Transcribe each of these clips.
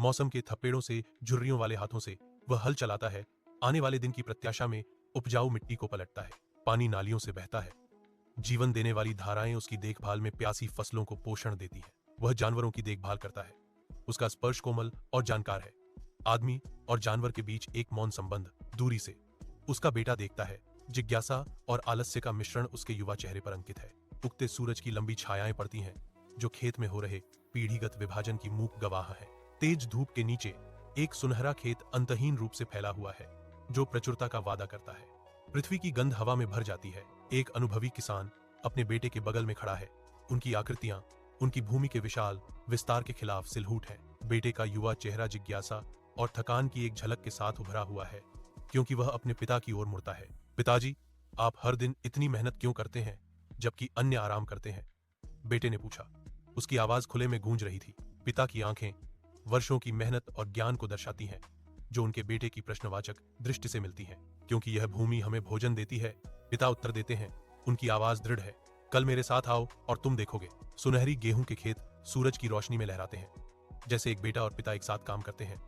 मौसम के थपेड़ों से, झुर्रियों वाले हाथों से वह हल चलाता है। आने वाले दिन की प्रत्याशा में उपजाऊ मिट्टी को पलटता है। पानी नालियों से बहता है। जीवन देने वाली धाराएं उसकी देखभाल में प्यासी फसलों को पोषण देती हैं। वह जानवरों की देखभाल करता है। उसका स्पर्श कोमल और जानकार है। आदमी और जानवर के बीच एक मौन संबंध, दूरी से। उसका बेटा देखता है। जिज्ञासा और आलस्य का मिश्रण उसके युवा चेहरे पर अंकित है। उगते सूरज की लंबी छायाएं पड़ती हैं, जो खेत में हो रहे पीढ़ीगत विभाजन की मूक गवाह है। तेज धूप के नीचे एक सुनहरा खेत अंतहीन रूप से फैला हुआ है, जो प्रचुरता का वादा करता है। पृथ्वी की गंध हवा में भर जाती है। एक अनुभवी किसान अपने बेटे के बगल में खड़ा है। उनकी आकृतियां उनकी भूमि के विशाल विस्तार के खिलाफ सिलहूट है। बेटे का युवा चेहरा जिज्ञासा और थकान की एक झलक के साथ उभरा हुआ है, क्योंकि वह अपने पिता की ओर मुड़ता है। पिताजी, आप हर दिन इतनी मेहनत क्यों करते हैं, जबकि अन्य आराम करते हैं? बेटे ने पूछा। उसकी आवाज खुले में गूंज रही थी। पिता की आंखें वर्षों की मेहनत और ज्ञान को दर्शाती हैं, जो उनके बेटे की प्रश्नवाचक दृष्टि से मिलती हैं। क्योंकि यह भूमि हमें भोजन देती है, पिता उत्तर देते हैं। उनकी आवाज दृढ़ है। कल मेरे साथ आओ और तुम देखोगे। सुनहरी गेहूं के खेत सूरज की रोशनी में लहराते हैं, जैसे एक बेटा और पिता एक साथ काम करते हैं।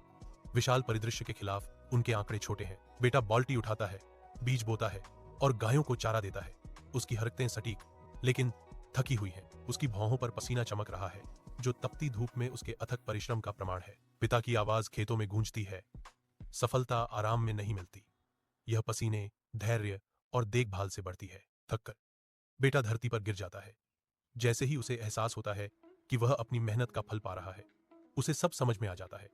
विशाल परिदृश्य के खिलाफ उनके आंकड़े छोटे हैं। बेटा बाल्टी उठाता है, बीज बोता है और गायों को चारा देता है। उसकी हरकतें सटीक लेकिन थकी हुई हैं। उसकी भौहों पर पसीना चमक रहा है, जो तपती धूप में उसके अथक परिश्रम का प्रमाण है। पिता की आवाज खेतों में गूंजती है। सफलता आराम में नहीं मिलती, यह पसीने, धैर्य और देखभाल से बढ़ती है। थककर बेटा धरती पर गिर जाता है। जैसे ही उसे एहसास होता है कि वह अपनी मेहनत का फल पा रहा है, उसे सब समझ में आ जाता है।